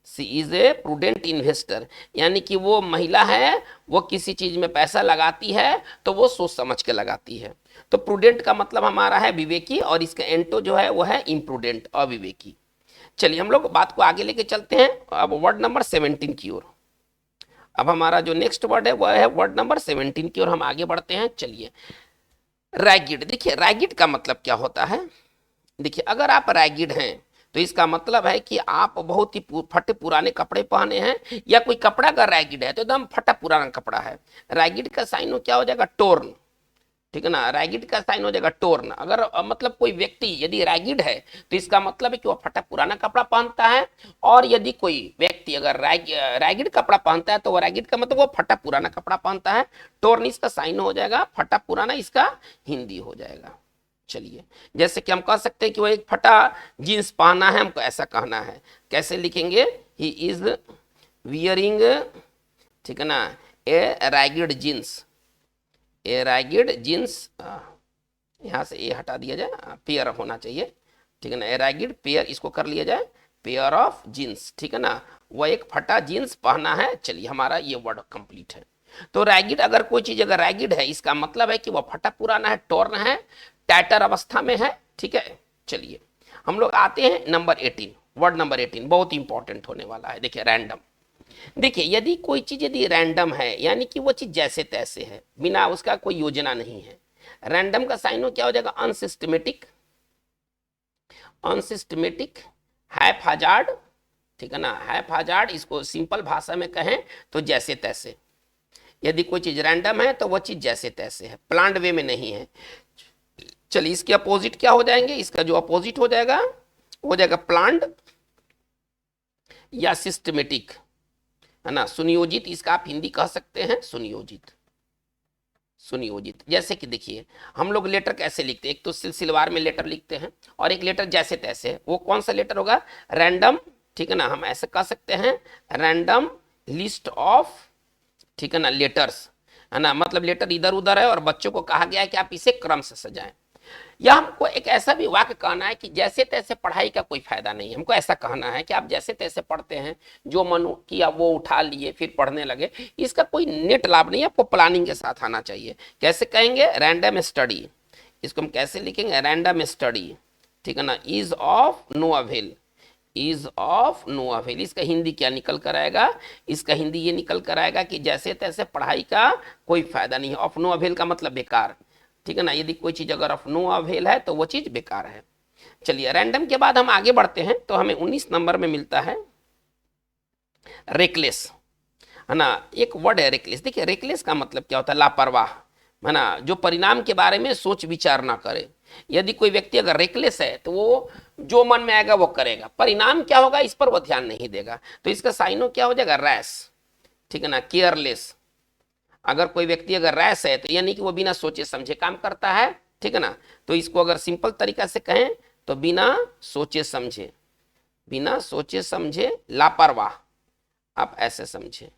she is a prudent investor, यानी कि वो महिला है, वो किसी चीज में पैसा लगाती है तो वो सोच समझ के लगाती है। तो प्रूडेंट का मतलब हमारा है विवेकी, और इसका एंटो जो है वो है इम्प्रूडेंट, अविवेकी। चलिए, हम लोग बात को आगे लेके चलते हैं अब वर्ड नंबर 17 की ओर। अब हमारा जो नेक्स्ट वर्ड है वह है वर्ड नंबर 17 की ओर हम आगे बढ़ते हैं। चलिए, रैगिड। देखिए, रैगिड का मतलब क्या होता है? देखिए, अगर आप रैगिड हैं तो इसका मतलब है कि आप बहुत ही फटे पुराने कपड़े पहने हैं, या कोई कपड़ा अगर रैगिड है तो एकदम फटा पुराना कपड़ा है। रैगिड का साइन क्या हो जाएगा? टोर्न, ठीक है ना। रैगिड का साइन हो जाएगा टोर्न। अगर मतलब कोई व्यक्ति यदि रैगिड है तो इसका मतलब है कि वह फटा पुराना कपड़ा पहनता है, और यदि कोई व्यक्ति अगर रैगिड कपड़ा पहनता है तो वह रैगिड का मतलब वो फटा पुराना कपड़ा पहनता है। टोर्न इसका साइन हो जाएगा, फटा पुराना इसका हिंदी हो जाएगा। चलिए, जैसे कि हम कह सकते हैं कि वो एक फटा जींस पहना है, हमको ऐसा कहना है। कैसे लिखेंगे? ही इज वियरिंग, ठीक है ना, ए रैगिड जींस, ए रैगिड जींस। यहाँ से ए हटा दिया जाए, पेयर होना चाहिए, ठीक है ना। ए रैगिड पेयर, इसको कर लिया जाए पेयर ऑफ जींस, ठीक है ना। वह एक फटा जींस पहना है। चलिए, हमारा ये वर्ड कंप्लीट है। तो रैगिड, अगर कोई चीज अगर रैगिड है इसका मतलब है कि वह फटा पुराना है, टोर्न है, टैटर अवस्था में है, ठीक है। चलिए, हम लोग आते हैं नंबर 18, वर्ड नंबर 18 बहुत इंपॉर्टेंट होने वाला है। देखिए, रैंडम। देखिए, यदि कोई चीज यदि रैंडम है, यानी कि वो चीज जैसे तैसे है, बिना उसका कोई योजना नहीं है। रैंडम का साइन क्या हो जाएगा? अनसिस्टमेटिक, हैपहजार्ड, ठीक है ना, हैपहजार्ड, इसको सिंपल भाषा में कहें तो जैसे तैसे। यदि कोई चीज रैंडम है तो वो चीज जैसे तैसे है, प्लान्ड वे में नहीं है। चलिए इसके अपोजिट क्या हो जाएंगे, इसका जो अपोजिट हो जाएगा हो जाएगा प्लान्ड या सिस्टमेटिक, है ना, सुनियोजित, इसका आप हिंदी कह सकते हैं सुनियोजित। सुनियोजित जैसे कि देखिए हम लोग लेटर कैसे लिखते हैं, एक तो सिलसिलेवार में लेटर लिखते हैं और एक लेटर जैसे तैसे, वो कौन सा लेटर होगा, रैंडम, ठीक है ना, हम ऐसे कह सकते हैं रैंडम लिस्ट ऑफ, ठीक है ना, लेटर्स, है ना, मतलब लेटर इधर उधर है और बच्चों को कहा गया है कि आप इसे क्रम से सजाएं। या हमको एक ऐसा भी वाक्य कहना है कि जैसे तैसे पढ़ाई का कोई फायदा नहीं है, हमको ऐसा कहना है कि आप जैसे तैसे पढ़ते हैं, जो मन किया वो उठा लिए फिर पढ़ने लगे, इसका कोई नेट लाभ नहीं है, आपको प्लानिंग के साथ आना चाहिए। कैसे कहेंगे, रैंडम स्टडी, इसको हम कैसे लिखेंगे, रैंडम स्टडी, ठीक है ना, is of no avail, is of no avail. इसका हिंदी क्या निकल कर आएगा, इसका हिंदी ये निकल कर आएगा कि जैसे तैसे पढ़ाई का कोई फायदा नहीं है। ऑफ नो अवेल का मतलब बेकार, ठीक है ना, यदि कोई चीज अगर ऑफ नो अवेल है तो वो चीज बेकार है। चलिए रैंडम के बाद हम आगे बढ़ते हैं तो हमें 19 नंबर में मिलता है रेकलेस, है ना, एक वर्ड है रेकलेस। देखिए रेकलेस का मतलब क्या होता है, लापरवाह, है ना, जो परिणाम के बारे में सोच विचार ना करे। यदि कोई व्यक्ति अगर रेकलेस है तो वो जो मन में आएगा वो करेगा, परिणाम क्या होगा इस पर वो ध्यान नहीं देगा, तो इसका साइनो क्या हो जाएगा, रैश, ठीक है ना, केयरलेस। अगर कोई व्यक्ति अगर रैश है तो यानी कि वो बिना सोचे समझे काम करता है, ठीक है ना, तो इसको अगर सिंपल तरीका से कहें तो बिना सोचे समझे, बिना सोचे समझे लापरवाह, आप ऐसे समझे।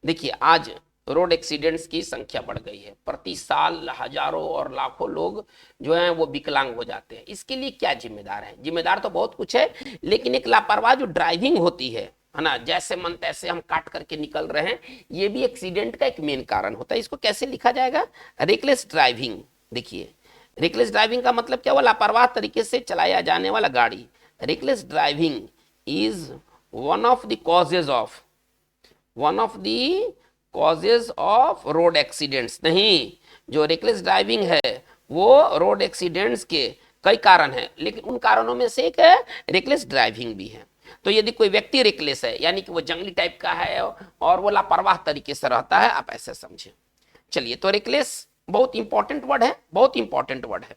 देखिए आज रोड एक्सीडेंट्स की संख्या बढ़ गई है, प्रति साल हजारों और लाखों लोग जो हैं वो विकलांग हो जाते हैं। इसके लिए क्या जिम्मेदार है, जिम्मेदार तो बहुत कुछ है, लेकिन एक लापरवाह जो ड्राइविंग होती है ना, जैसे मन तैसे हम काट करके निकल रहे हैं, ये भी एक्सीडेंट का एक मेन कारण होता है। इसको कैसे लिखा जाएगा, रेकलेस ड्राइविंग। देखिए रेकलेस ड्राइविंग का मतलब क्या हुआ, लापरवाह तरीके से चलाया जाने वाला गाड़ी। Reckless driving is one of the causes of, one of the causes of road accidents. नहीं, जो रेकलेस ड्राइविंग है वो रोड एक्सीडेंट्स के कई कारण हैं, लेकिन उन कारणों में से एक है रेकलेस ड्राइविंग भी है। तो यदि कोई व्यक्ति रेकलेस है यानी कि वो जंगली टाइप का है और वो लापरवाह तरीके से रहता है, आप ऐसे समझे। चलिए तो रेकलेस बहुत इंपॉर्टेंट वर्ड है, बहुत इंपॉर्टेंट वर्ड है।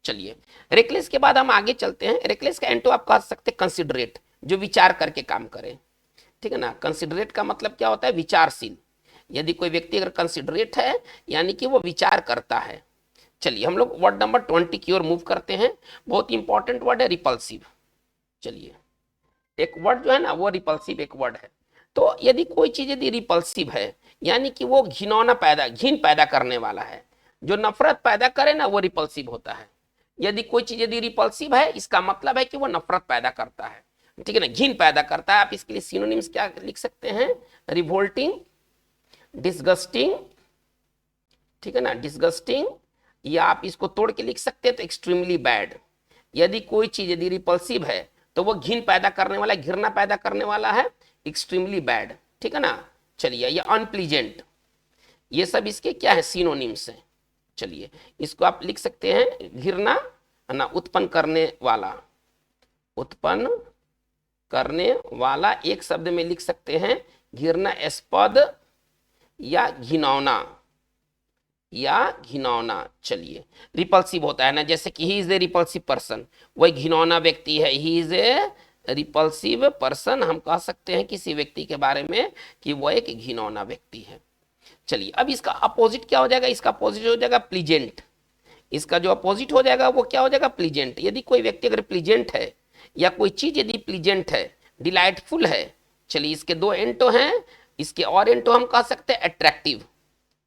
चलिए रेकलेस के बाद हम आगे चलते हैं। रेकलेस का एंटो आप कह सकते हैं कंसिडरेट, जो विचार करके काम करे, ठीक है ना। कंसिडरेट का मतलब क्या होता है, विचारशील। यदि कोई व्यक्ति अगर कंसिडरेट है यानी कि वो विचार करता है। चलिए हम लोग वर्ड नंबर 20 की ओर मूव करते हैं। बहुत इंपॉर्टेंट वर्ड है रिपल्सिव। चलिए एक वर्ड जो है ना वो रिपल्सिव एक वर्ड है। तो यदि कोई चीज यदि रिपल्सिव है यानी कि वो घिनौना पैदा, घिन पैदा करने वाला है, जो नफरत पैदा करे ना वो रिपल्सिव होता है। यदि कोई चीज यदि रिपल्सिव है इसका मतलब है कि वो नफरत पैदा करता है, ठीक है ना, घिन पैदा करता है। आप इसके लिए सिनोनिम्स क्या लिख सकते हैं, रिवोल्टिंग, डिसगस्टिंग, ठीक है ना, डिसगस्टिंग, या आप इसको तोड़ के लिख सकते हैं तो एक्सट्रीमली बैड। यदि कोई चीज यदि रिपल्सिव है तो वो घिन पैदा करने वाला, घृणा पैदा करने वाला है, एक्सट्रीमली बैड, ठीक है ना। चलिए ये अनप्लीजेंट, ये सब इसके क्या है, सिनोनिम्स है। चलिए इसको आप लिख सकते हैं घृणा, है ना, उत्पन्न करने वाला, उत्पन्न करने वाला, एक शब्द में लिख सकते हैं घृणास्पद या घिनौना, या घिनौना। चलिए रिपल्सिव होता है ना, जैसे कि ही इज ए रिपल्सिव पर्सन, वही घिनौना व्यक्ति है, ही इज ए रिपल्सिव पर्सन। हम कह सकते हैं किसी व्यक्ति के बारे में कि वो एक घिनौना व्यक्ति है। चलिए अब इसका अपोजिट क्या हो जाएगा, इसका अपोजिट हो जाएगा प्लीजेंट। इसका जो अपोजिट हो जाएगा वो क्या हो जाएगा, प्लीजेंट। यदि कोई व्यक्ति अगर प्लीजेंट है या कोई चीज यदि प्लीजेंट है, डिलाइटफुल है, चलिए इसके दो एंटो हैं, इसके और एंटो हम कह सकते हैं अट्रैक्टिव।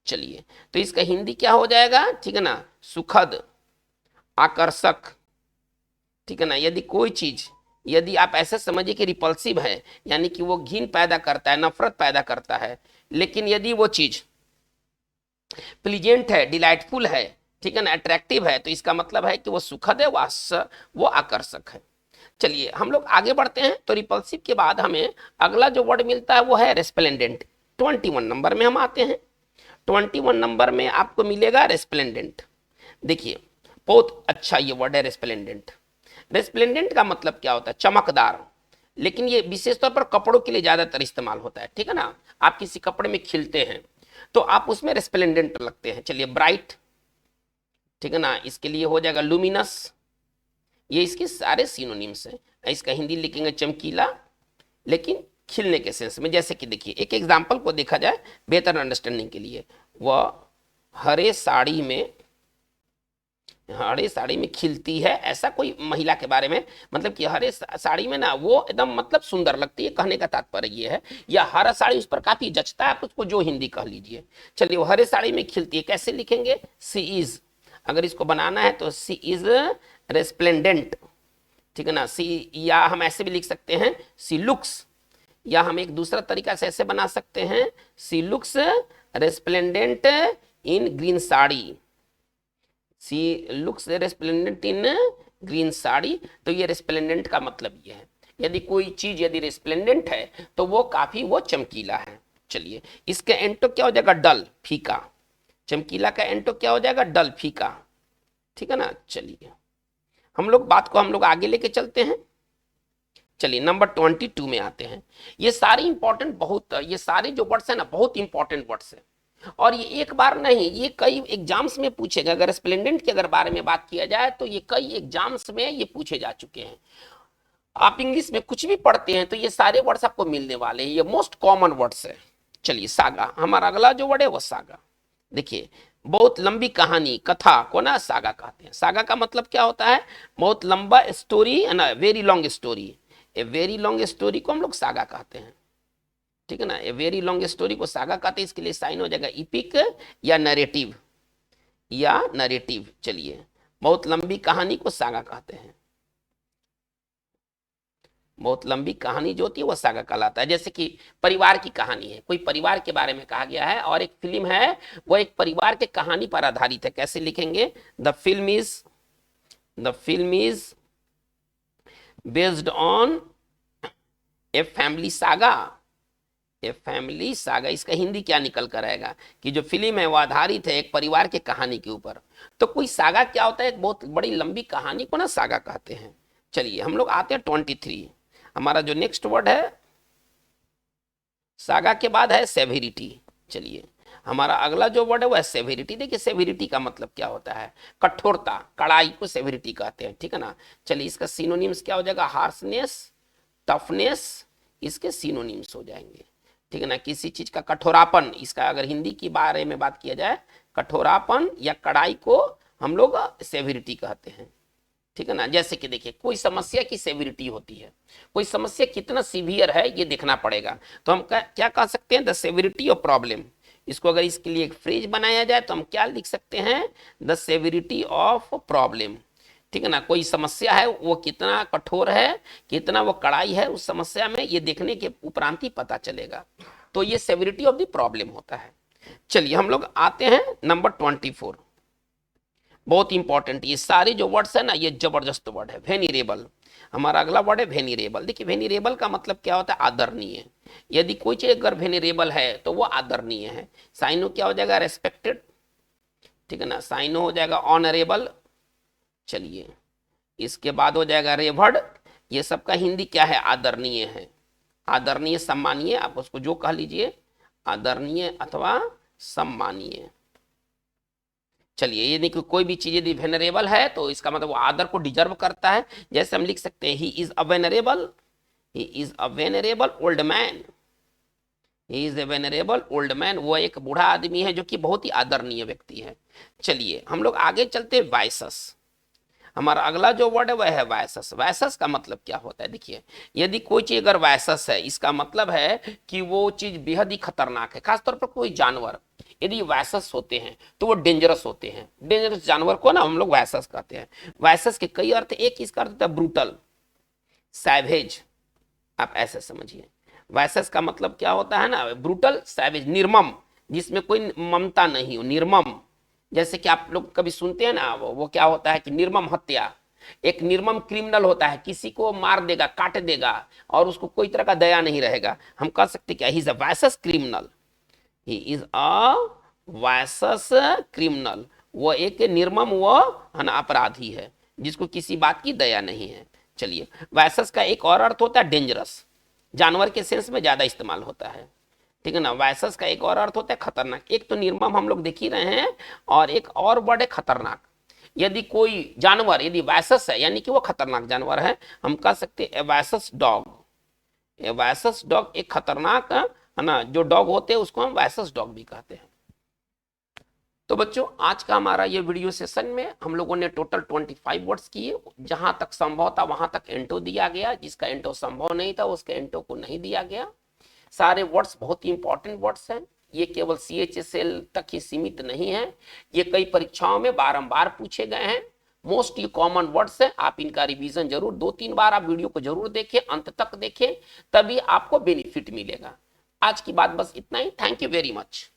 चलिए तो इसका हिंदी क्या हो जाएगा, ठीक है ना, सुखद, आकर्षक, ठीक है ना। यदि कोई चीज यदि आप ऐसे समझिए कि रिपल्सिव है यानी कि वो घिन पैदा करता है, नफरत पैदा करता है, लेकिन यदि वो चीज प्लीजेंट है, डिलाइटफुल है, ठीक है ना, अट्रैक्टिव है, तो इसका मतलब है कि वो सुखद है, वो आकर्षक है। चलिए हम लोग आगे बढ़ते हैं। तो रिपल्सिव के बाद हमें अगला जो वर्ड मिलता है वो है रेस्प्लेंडेंट। 21 नंबर में हम आते हैं। 21 नंबर में आपको मिलेगा रेस्प्लेंडेंट। देखिए बहुत अच्छा ये वर्ड है रेस्प्लेंडेंट। रेस्प्लेंडेंट का मतलब क्या होता है, चमकदार, लेकिन ये विशेष तौर पर कपड़ों के लिए ज्यादातर इस्तेमाल होता है, ठीक है ना। आप किसी कपड़े में खिलते हैं तो आप उसमें रेस्प्लेंडेंट लगते हैं। चलिए ब्राइट, ठीक है ना, इसके लिए हो जाएगा लुमिनस। ये इसके सारे सिनोनिम्स हैं। इसका हिंदी लिखेंगे चमकीला, लेकिन खिलने के सेंस में। जैसे कि देखिए एक एग्जाम्पल को देखा जाए बेहतर अंडरस्टैंडिंग के लिए, वह हरे साड़ी में खिलती है, ऐसा कोई महिला के बारे में, मतलब कि हरे साड़ी में ना वो एकदम मतलब सुंदर लगती है, कहने का तात्पर्य ये है। या हरा साड़ी उस पर काफी जचता है, आप उसको जो हिंदी कह लीजिए। चलिए वो हरे साड़ी में खिलती है, कैसे लिखेंगे, सी इज। अगर इसको बनाना है तो सी इज रेस्प्लेंडेंट, ठीक है ना। सी, या हम ऐसे भी लिख सकते हैं सी लुक्स, या हम एक दूसरा तरीका से ऐसे बना सकते हैं she looks resplendent in green sari. She looks resplendent in green sari. तो ये रेस्प्लेंडेंट का मतलब ये है, यदि कोई चीज यदि रेस्प्लेंडेंट है तो वो काफी वो चमकीला है। चलिए इसका एंटो क्या हो जाएगा, डल, फीका। चमकीला का एंटो क्या हो जाएगा, डल, फीका, ठीक है ना। चलिए हम लोग बात को आगे लेके चलते हैं। चलिए नंबर 22 में आते हैं। ये सारे इंपॉर्टेंट, बहुत, ये सारे जो वर्ड्स है ना बहुत इंपॉर्टेंट वर्ड्स है, और ये एक बार नहीं, ये कई एग्जाम्स में पूछेगा। अगर स्प्लेंडेंट के अगर बारे में बात किया जाए तो ये कई एग्जाम्स में ये पूछे जा चुके हैं। आप इंग्लिश में कुछ भी पढ़ते हैं तो ये सारे वर्ड्स आपको मिलने वाले हैं, ये मोस्ट कॉमन वर्ड्स है। चलिए सागा, हमारा अगला जो वर्ड है वो सागा। देखिए बहुत लंबी कहानी, कथा को ना सागा कहते हैं। सागा का मतलब क्या होता है, बहुत लंबा स्टोरी है ना, very long story. A very long story को हम लोग सागा कहते हैं, ठीक है ना। ए वेरी लॉन्ग स्टोरी को सागा कहते हैं। इसके लिए साइन हो जाएगा इपिक या नरेटिव, या नरेटिव। चलिए बहुत लंबी कहानी को सागा कहते हैं। बहुत लंबी कहानी जो होती है वो सागा कहलाता है। जैसे कि परिवार की कहानी है, कोई परिवार के बारे में कहा गया है, और एक फिल्म है वो एक परिवार के कहानी पर आधारित है। कैसे लिखेंगे, the film is based on a family saga. A family saga, इसका हिंदी क्या निकल कर आएगा कि जो फिल्म है वो आधारित है एक परिवार के कहानी के ऊपर। तो कोई सागा क्या होता है, एक बहुत बड़ी लंबी कहानी को ना सागा कहते हैं। चलिए हम लोग आते हैं 23। हमारा जो नेक्स्ट वर्ड है सागा के बाद है सेवेरिटी। चलिए हमारा अगला जो वर्ड है वो है सेवेरिटी। देखिए सेवेरिटी का मतलब क्या होता है, कठोरता, कड़ाई को सेवेरिटी कहते हैं, ठीक है ना। चलिए इसका सिनोनिम्स क्या हो जाएगा, हार्शनेस, टफनेस, इसके सिनोनिम्स हो जाएंगे, ठीक है ना। किसी चीज का कठोरापन, इसका अगर हिंदी की बारे में बात किया जाए, कठोरापन या कड़ाई को हम लोग सेवेरिटी कहते हैं, ठीक है ना। जैसे कि देखिए कोई समस्या की सेवेरिटी होती है, कोई समस्या कितना सीवियर है ये देखना पड़ेगा। तो हम क्या कह सकते हैं, द सेवेरिटी ऑफ प्रॉब्लम। इसको अगर इसके लिए एक फ्रेज बनाया जाए तो हम क्या लिख सकते हैं, द सेवेरिटी ऑफ प्रॉब्लम, ठीक है ना। कोई समस्या है वो कितना कठोर है, कितना वो कड़ाई है उस समस्या में, ये देखने के उपरांत ही पता चलेगा। तो ये सेवेरिटी ऑफ द प्रॉब्लम होता है। चलिए हम लोग आते हैं नंबर 24। बहुत इंपॉर्टेंट, ये सारे जो वर्ड्स है ना ये जबरदस्त वर्ड है। वेनिरेबल, हमारा अगला वर्ड है वेनिरेबल। देखिए वेनिरेबल का मतलब क्या होता है, आदरणीय। यदि कोई चीज अगर वेनिरेबल है तो वो आदरणीय है। साइनो क्या हो जाएगा, रेस्पेक्टेड, ठीक है ना। साइनो हो जाएगा ऑनरेबल। चलिए इसके बाद हो जाएगा रेवर्ड। ये सबका हिंदी क्या है, आदरणीय है। आदरणीय, सम्मानीय, आप उसको जो कह लीजिए, आदरणीय अथवा सम्मानीय। चलिए ये देखिए कोई भी चीज यदि वेनरेबल है तो इसका मतलब वो आदर को डिजर्व करता है। जैसे हम लिख सकते हैं ही is a venerable, he is a venerable old man, he is A venerable old man. वो एक बूढ़ा आदमी है जो कि बहुत ही आदरणीय व्यक्ति है। चलिए हम लोग आगे चलते हैं, वायसस। हमारा अगला जो वर्ड है वह है वायसस। वायसस का मतलब क्या होता है, देखिए यदि कोई चीज अगर वायसस है, इसका मतलब है कि वो चीज बेहद ही खतरनाक है। खासतौर पर कोई जानवर यदि वायसस होते हैं तो वो डेंजरस होते हैं। डेंजरस जानवर को ना हम लोग वायसस कहते हैं। वायसस के कई अर्थ, एक इसका अर्थ होता है ब्रूटल, सैवेज, आप ऐसे समझिए। वायसस का मतलब क्या होता है ना, ब्रूटल, सैवेज, निर्मम, जिसमें कोई ममता नहीं हो, निर्मम। जैसे कि आप लोग कभी सुनते हैं ना, वो क्या होता है कि निर्मम हत्या, एक निर्मम क्रिमिनल होता है, किसी को मार देगा, काट देगा और उसको कोई तरह का दया नहीं रहेगा। हम कह सकते क्या, he is a vicious criminal, he is a vicious criminal. वो एक निर्मम वो है ना अपराधी है जिसको किसी बात की दया नहीं है। चलिए, वायसस का एक और अर्थ होता है डेंजरस, जानवर के सेंस में ज्यादा इस्तेमाल होता है, ठीक है ना। वायसस का एक और अर्थ होता है खतरनाक। एक तो निर्मम हम लोग देख ही रहे हैं, और एक और वर्ड है खतरनाक। यदि कोई जानवर यदि वायसस है यानी कि वो खतरनाक जानवर है, हम कह सकते हैं वायसस डॉग। वायसस डॉग एक खतरनाक है ना, जो डॉग होते हैं उसको हम वायसस डॉग भी कहते हैं। तो बच्चों, आज का हमारा ये वीडियो सेशन में हम लोगों ने टोटल 25 वर्ड्स किए। जहां तक संभव था वहां तक एंटो दिया गया, जिसका एंटो संभव नहीं था उसके एंटो को नहीं दिया गया। सारे वर्ड्स बहुत ही इंपॉर्टेंट वर्ड्स हैं, ये केवल CHSL तक ही सीमित नहीं है, ये कई परीक्षाओं में बारंबार पूछे गए हैं। मोस्ट कॉमन वर्ड्स है, आप इनका रिवीजन जरूर 2-3 बार आप वीडियो को जरूर देखें, अंत तक देखें, तभी आपको बेनिफिट मिलेगा। आज की बात बस इतना ही। Thank you very much.